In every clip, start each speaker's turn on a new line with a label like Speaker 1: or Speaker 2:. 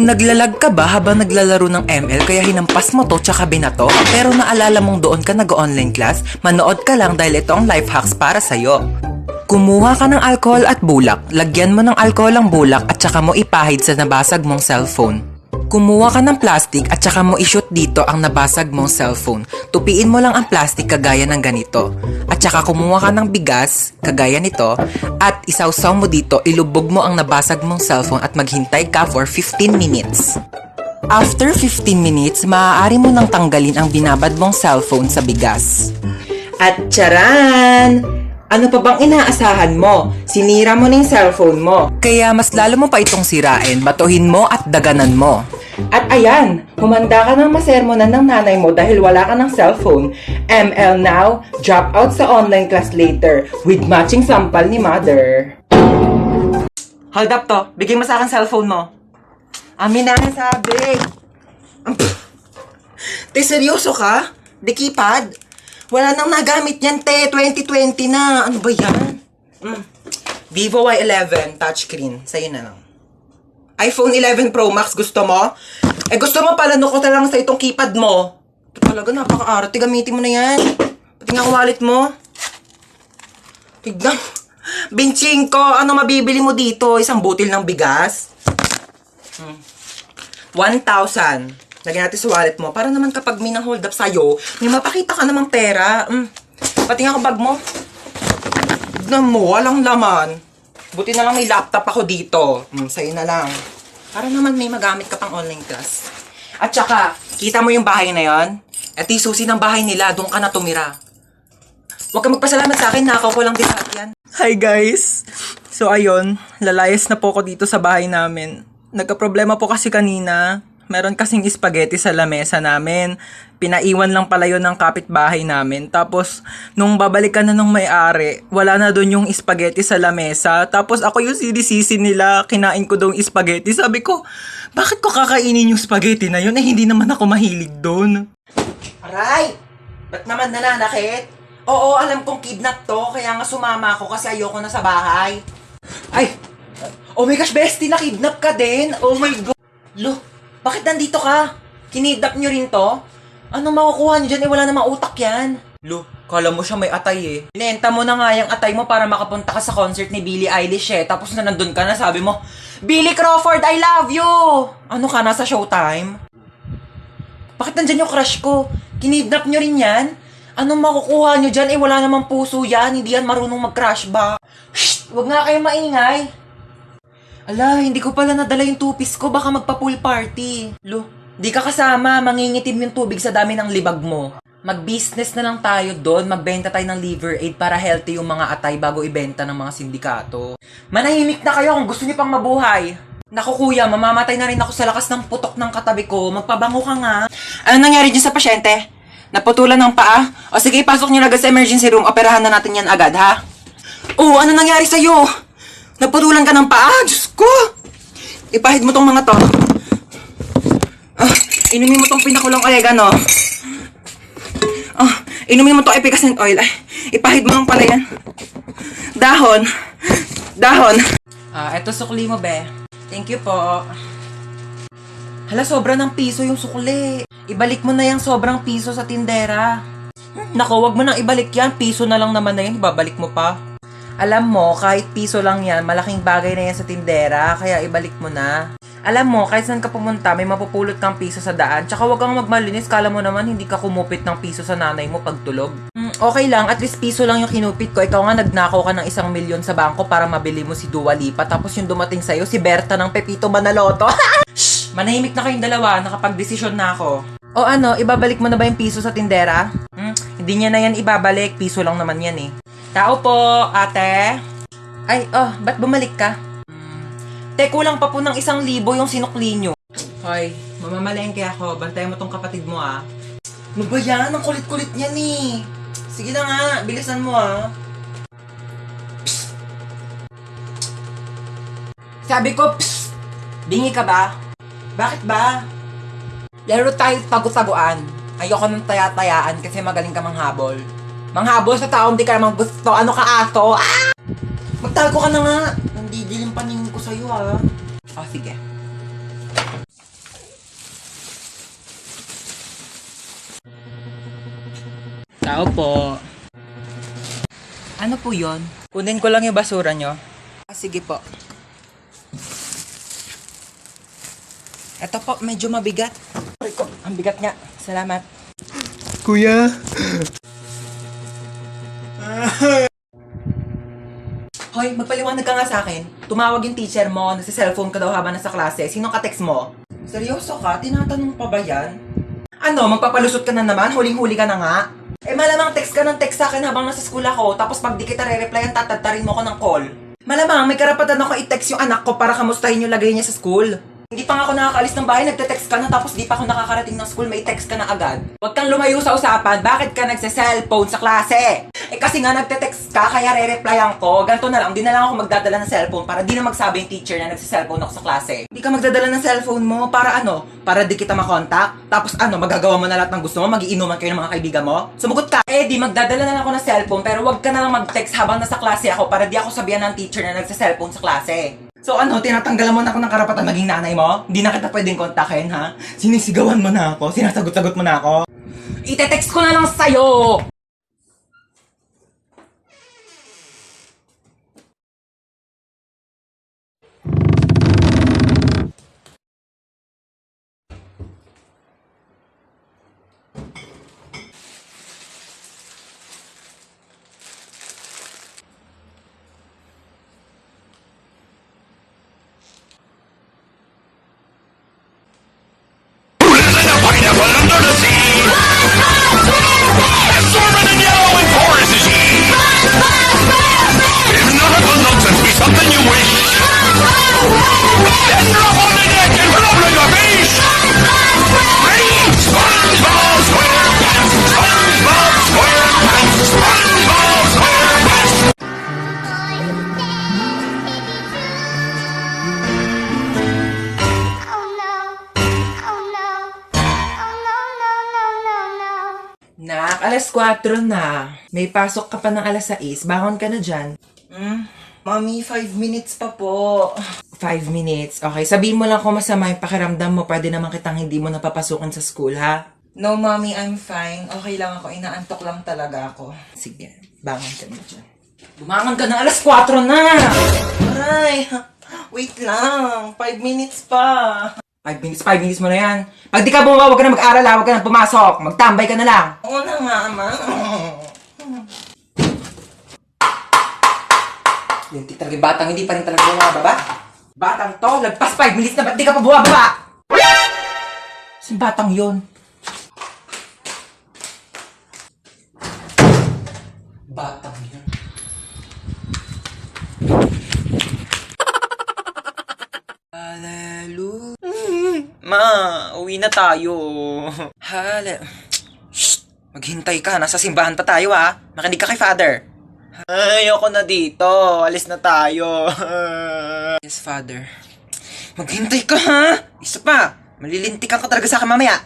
Speaker 1: Naglalag ka ba habang naglalaro ng ML kaya hinampas mo to tsaka binato? Pero naalala mong doon ka nag-online class? Manood ka lang dahil ito ang life hacks para sa'yo. Kumuha ka ng alcohol at bulak, lagyan mo ng alcohol ang bulak at saka mo ipahid sa nabasag mong cellphone. Kumuha ka ng plastic at saka mo i-shoot dito ang nabasag mong cellphone. Tupiin mo lang ang plastic kagaya ng ganito. At saka kumuha ka ng bigas, kagaya nito, at isawsaw mo dito, ilubog mo ang nabasag mong cellphone at maghintay ka for 15 minutes. After 15 minutes, maaari mo nang tanggalin ang binabad mong cellphone sa bigas. At tsaran! Ano pa bang inaasahan mo? Sinira mo na yung cellphone mo. Kaya mas lalo mo pa itong sirain, batuhin mo at daganan mo. At ayan, humanda ka ng masermonan ng nanay mo dahil wala ka ng cellphone. ML now, drop out sa online class later with matching sampal ni mother. Hold up to, bigay mo sa akin cellphone mo. Amin na sabi. Te, seryoso ka? Di keypad? Wala nang nagamit yan, te. 2020 na. Ano ba yan? Vivo Y11 touchscreen. Sa'yo na lang. iPhone 11 Pro Max, gusto mo? Eh, gusto mo pala ko na lang sa itong keypad mo. Ito talaga, napaka-arte. Gamitin mo na yan. Pati nga ang wallet mo. Tignan. Binching ko. Ano mabibili mo dito? Isang butil ng bigas? 1,000. Lagyan natin sa wallet mo. Para naman kapag may nang-hold up sa'yo, may mapakita ka namang pera. Pati nga ang bag mo. Tignan mo, walang laman. Buti na lang may laptop ako dito. Sa'yo na lang. Para naman may magamit ka pang online class. At saka, kita mo yung bahay na yon? At yung susi ng bahay nila, doon ka na tumira. Huwag ka magpasalamat sa akin, nakaw ko lang din yan. Hi guys! So ayun, lalayas na po ako dito sa bahay namin. Nagka-problema po kasi kanina. Meron kasing spaghetti sa lamesa namin. Pinaiwan lang pala yun ng kapitbahay namin. Tapos, nung babalikan na nung may-ari, wala na doon yung spaghetti sa lamesa. Tapos ako yung sinisisi nila, kinain ko daw yung spaghetti. Sabi ko, bakit ko kakainin yung spaghetti na yun? Eh, hindi naman ako mahilig doon. Aray! Ba't naman nananakit? Oo, alam kong kidnap to. Kaya nga sumama ako kasi ayoko na sa bahay. Ay! Oh my gosh, bestie, nakidnap ka din? Oh my God! Lo! Bakit nandito ka? Kinidnap nyo rin to? Anong makukuha nyo dyan? Eh, wala namang utak yan. Lo, kala mo siya may atay eh. Inenta mo na nga yung atay mo para makapunta ka sa concert ni Billie Eilish eh. Tapos na nandun ka na, sabi mo, Billy Crawford, I love you! Ano ka, nasa showtime? Bakit nandyan yung crush ko? Kinidnap nyo rin yan? Anong makukuha nyo dyan? Eh, wala namang puso yan. Hindi yan marunong mag-crush ba? Shh! Huwag nga kayong maingay. Ala, hindi ko pala nadala yung tupis ko. Baka magpa-pool party. Lo, di ka kasama. Mangingitim yung tubig sa dami ng libag mo. Mag-business na lang tayo doon. Magbenta tayo ng liver aid para healthy yung mga atay bago ibenta ng mga sindikato. Manahimik na kayo kung gusto niyo pang mabuhay. Naku kuya, mamamatay na rin ako sa lakas ng putok ng katabi ko. Magpabango ka nga. Ano nangyari dyan sa pasyente? Naputulan ng paa? O sige, ipasok niyo na agad sa emergency room. Operahan na natin yan agad, ha? Oh, ano nangyari sa'yo? Naputulan ka ng paa? Diyos ko! Ipahid mo tong mga to. Inumin mo tong pinakulong oregano. Inumin mo tong efficacent oil. Ipahid mo lang pala yan. Dahon. Dahon. Eto sukli mo, be. Thank you po. Hala, sobra ng piso yung sukli. Ibalik mo na yung sobrang piso sa tindera. Naku, wag mo nang ibalik yan. Piso na lang naman na yan. Ibabalik mo pa. Alam mo, kahit piso lang yan, malaking bagay na yan sa tindera, kaya ibalik mo na. Alam mo, kahit saan ka pumunta, may mapupulot kang piso sa daan, tsaka wag kang magmalinis, kala mo naman hindi ka kumupit ng piso sa nanay mo pagtulog. Okay lang, at least piso lang yung kinupit ko, ikaw nga nagnakaw ka ng 1,000,000 sa bangko para mabili mo si Dua Lipa, tapos yung dumating sa'yo, si Berta ng Pepito Manaloto. Shh! Manahimik na kayong dalawa, nakapag-desisyon na ako. O ano, ibabalik mo na ba yung piso sa tindera? Hindi niya na yan ibabalik, piso lang naman yan eh. Tao po, ate. Ay, ba't bumalik ka? Te, kulang pa po ng 1,000 yung sinukli nyo. Hoy, mamamalengke ako. Bantayan mo tong kapatid mo, ah. Ano ba yan? Ang kulit-kulit niyan, eh. Sige na nga, bilisan mo, ah. Psst. Sabi ko, psst. Bingi ka ba? Bakit ba? Laro tayo tago-taguan. Ayoko ng taya-tayaan kasi magaling ka manghabol. Manghabol sa taong di ka naman gusto. Ano ka, aso? Ah! Magtago ka na nga. Nandidilim paningin ko sa'yo, ah. Sige. Tao po. Ano po yon? Kunin ko lang yung basura nyo. Sige po. Ito po, medyo mabigat. Ang bigat nga. Salamat. Kuya. Hoy, magpaliwanag ka nga sa akin. Tumawag yung teacher mo, nagsi-cellphone ka daw habang nasa klase. Sinong ka-text mo? Seryoso ka? Tinatanong pa ba yan? Ano, magpapalusot ka na naman? Huling-huli ka na nga? Malamang text ka ng text sa akin habang nasa school ako, tapos pag di kita re-replyan, tatatarin mo ko ng call. Malamang may karapatan ako i-text yung anak ko para kamustahin yung lagay niya sa school. Hindi pa nga ako nakakaalis ng bahay, nagte-text ka na, tapos di pa ako nakakarating ng school, may text ka na agad. Huwag kang lumayo sa usapan, bakit ka nagse-cellphone sa klase? Kasi nga nagte-text ka, kaya re-replyan ko. Ganto na lang, di na lang ako magdadala ng cellphone para di na magsabi yung teacher na nagse-cellphone ako sa klase. Hindi ka magdadala ng cellphone mo, para ano? Para di kita makontak? Tapos ano, magagawa mo na lahat ng gusto mo, magiinuman kayo ng mga kaibigan mo? Sumugot ka! Di magdadala na lang ako ng cellphone, pero wag ka na lang mag-text habang nasa klase ako para di ako sabihan ng teacher na nagse-cellphone sa klase. So ano, tinatanggalan mo na ako ng karapatan maging nanay mo? Hindi na kita pwedeng kontakin, ha? Sinisigawan mo na ako, sinasagot-sagot mo na ako. Ite-text ko na lang sa'yo! Nak, alas 4 na. May pasok ka pa ng alas 6. Bangon ka na dyan. Mami, 5 minutes pa po. 5 minutes? Okay, sabihin mo lang kung masama yung pakiramdam mo. Pwede naman kitang hindi mo napapasukan sa school, ha? No, Mommy, I'm fine. Okay lang ako. Inaantok lang talaga ako. Sige, bangon ka na dyan. Bumangon ka na, alas 4 na! Aray, wait lang. 5 minutes pa. 5 minutes mo na yan. Pag di ka bumaba, huwag ka na mag-aral, huwag ka na pumasok. Magtambay ka na lang. Oo na nga, Ama. Yung talaga batang hindi pa rin talaga bumababa. Batang to, lagpas 5 minutes na, ba't di ka pa bumababa? Saan batang yun? Batang yun. Hallelujah. Ma, uwi na tayo. Shh! Maghintay ka, nasa simbahan pa tayo ha. Makinig ka kay Father. Ayoko na dito, alis na tayo. Yes, Father. Maghintay ka ha. Isa pa, malilintikan ka talaga sa akin mamaya.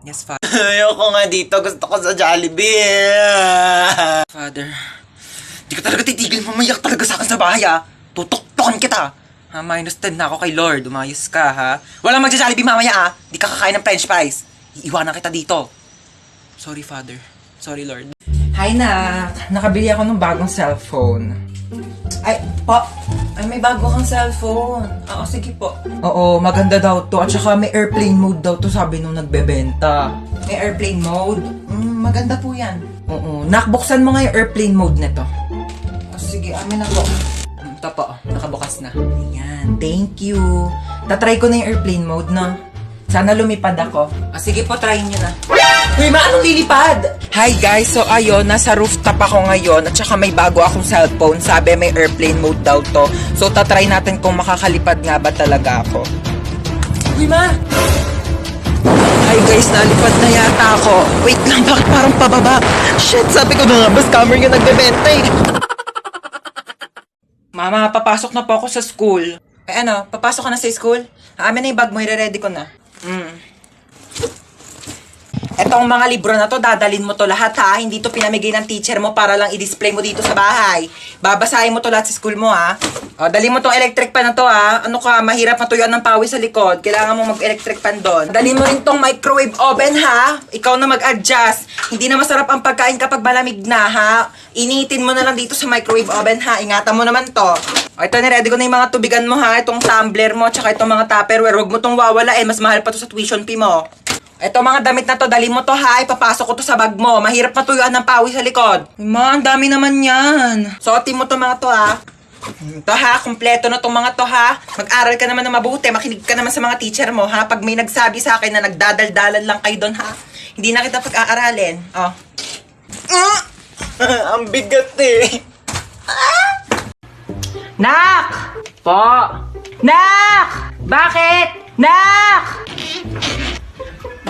Speaker 1: Yes, Father. Ayoko nga dito, gusto ko sa Jollibee. Father, di ka talaga titigil, mamayak talaga sa akin sa bahay ha. Tutok-tokan kita. Minus 10 na ako kay Lord. Umayos ka, ha? Walang magja-Jollibee mamaya, ha? Di ka kakain ng french fries. Iiwanan kita dito. Sorry, Father. Sorry, Lord. Hi, Nak. Nakabili ako ng bagong cellphone. Ay, po. Ay, may bago kang cellphone. Oo, sige po. Oo, maganda daw to. At saka may airplane mode daw to, sabi nung nagbebenta. May airplane mode? Maganda po yan. Oo. Nak, buksan mo nga yung airplane mode nito. Sige, amin na po. Ito po, nakabukas na. Ayan, thank you. Tatry ko na yung airplane mode, no? Sana lumipad ako. Sige po, try nyo na. Uy, anong lilipad? Hi guys, so ayun, nasa rooftop ako ngayon at saka may bago akong cellphone. Sabi may airplane mode daw to. So tatry natin kung makakalipad nga ba talaga ako. Uy, Ma! Hi guys, nalipad na yata ako. Wait lang, bakit parang pababa? Shit, sabi ko na nga, ba scammer yung nagbebenta eh. Mama, papasok na po ako sa school. Ano, papasok ka na sa school? Amin na yung bag mo, i-ready ko na. Eto Itong mga libro na to, dadalin mo to lahat ha. Hindi to pinamigay ng teacher mo para lang i-display mo dito sa bahay. Babasahin mo to lahat sa school mo ha. O, dali mo tong electric pan na to ha. Ano ka, mahirap matuyuan ng pawis sa likod. Kailangan mo mag-electric pan doon. Dali mo rin tong microwave oven ha. Ikaw na mag-adjust. Hindi na masarap ang pagkain kapag malamig na ha. Initin mo na lang dito sa microwave oven ha. Ingatan mo naman to. O, ito, niready ko na yung mga tubigan mo ha. Itong tumbler mo, tsaka itong mga tupperware. Huwag mo tong wawalain. Mas mahal pa to sa tuition fee mo. Ito mga damit na to, dali mo to ha, ipapasok ko to sa bag mo. Mahirap matuyuan ng pawis sa likod. Ma, ang dami naman yan. Suotin mo to mga to ha. Ito ha, kumpleto na tong mga to ha. Mag-aral ka naman na mabuti, makinig ka naman sa mga teacher mo ha. Pag may nagsabi sa akin na nagdadaldalan lang kayo doon ha, hindi na kita pag-aaralin. Oh. Ang bigat eh. Nak! Po! Nak! Bakit? Nak!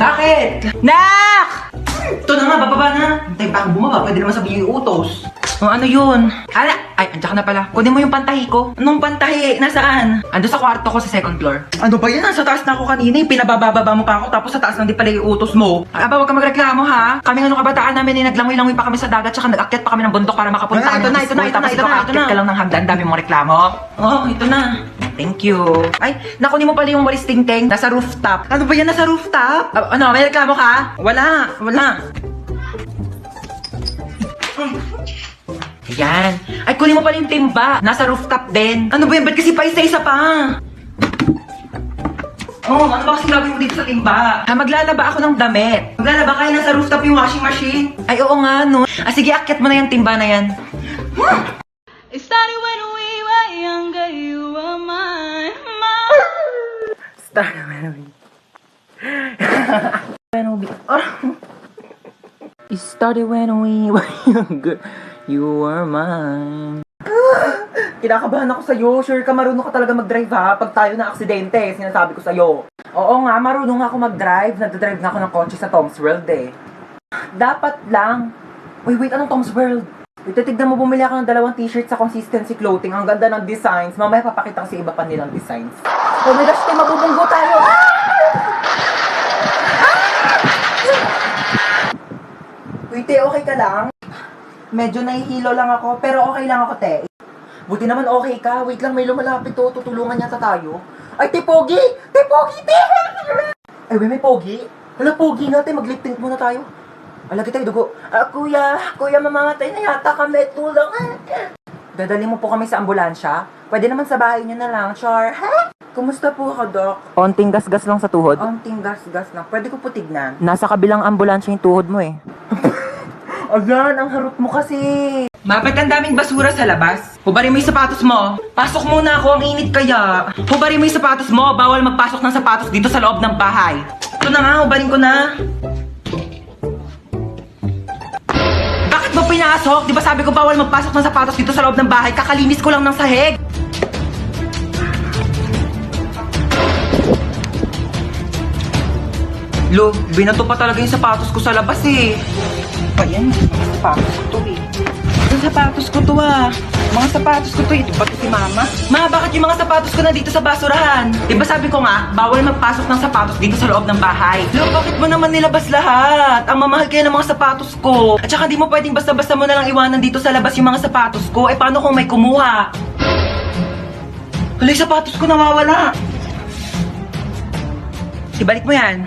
Speaker 1: Bakit? Nak! Ito na nga, bababa na. Hintay pa akong bumaba, pwede naman sabihin yung utos. O ano yun? Ay, andyan ka na pala. Kunin mo yung pantahi ko. Anong pantahi? Nasaan? Ando sa kwarto ko sa second floor. Ano ba yan? Sa taas na ako kanina. Pinabababa mo pa ako, tapos sa taas lang din pala yung utos mo. Aba, huwag ka magreklamo ha. Kami nga nung kabataan namin, naglangoy-langoy pa kami sa dagat, tsaka nag-akyat pa kami ng bundok para makapunta kami ng school. Tapos ito ka lang ng hagdan, dami mong reklamo. Oh, ito na. Thank you. Ay, nakunin mo pala yung walis tingting. Nasa rooftop. Ano ba yan? Nasa rooftop? Ano, may reklamo ka? Wala. Ayan. Ay, kunin mo pala yung timba. Nasa rooftop din. Ano ba yan? Ba't kasi pa isa-isa pa? Oh, ano ba kasi gagawin mo dito sa timba? Maglalaba ako ng damit. Maglalaba kayo nasa rooftop yung washing machine? Ay, oo nga, no. Sige, akyat mo na yung timba na yan.
Speaker 2: It started when we were younger, you were mine.
Speaker 1: It started when we were younger. You were mine. Kinakabahan ako sa'yo. Sure ka marunong ka talaga mag-drive ha? Pag tayo na aksidente, sinasabi ko sa'yo. Oo nga, marunong ako mag-drive. Nagdadrive na ako ng kotse sa Tom's World eh. Dapat lang. Wait, anong Tom's World? Ititignan mo, bumili ako ng 2 t-shirt sa Consistency Clothing. Ang ganda ng designs. Mamaya papakita ko sa iba pa nilang designs. Oh my gosh, mabubunggo tayo! Wait, okay ka lang? Medyo nahihilo lang ako, pero okay lang ako, te. Buti naman okay ka. Wait lang, may lumalapit to. Tutulungan yata tayo. Ay, te, Pogi! Te, Pogi, te! Ay, may Pogi? Hala, Pogi nga, te. Mag-lip sync muna tayo. Alagi tayo, dugo. Kuya, mamamatay na yata kami. Tulungan. Dadali mo po kami sa ambulansya? Pwede naman sa bahay niyo na lang, Char. Ha? Kumusta po ako, Doc?
Speaker 3: Onting gasgas lang sa tuhod.
Speaker 1: Onting gas lang. Pwede ko po tignan.
Speaker 3: Nasa kabilang ambulansya yung tuhod mo eh.
Speaker 1: Ayan, ang harot mo kasi. Mapat ang daming basura sa labas. Hubarin mo yung sapatos mo. Pasok muna ako, ang init kaya. Hubarin mo yung sapatos mo. Bawal magpasok ng sapatos dito sa loob ng bahay. Ito na nga, hubarin ko na. Bakit mo pinasok? Di ba sabi ko bawal magpasok ng sapatos dito sa loob ng bahay? Kakalinis ko lang ng sahig. Lo, binato pa talaga yung sapatos ko sa labas eh. Pa yan, sapatos ko to eh. Yung sapatos ko to ah. Mga sapatos ko to eh. Ito ba to si mama? Ma, bakit yung mga sapatos ko na dito sa basurahan? Diba sabi ko nga, bawal magpasok ng sapatos dito sa loob ng bahay. Lo, bakit mo naman nilabas lahat? Ang mamahal kayo ng mga sapatos ko. At saka di mo pwedeng basta-basta mo na lang iwanan dito sa labas yung mga sapatos ko. Eh paano kung may kumuha? Hala, yung sapatos ko nawawala. Ibalik mo yan.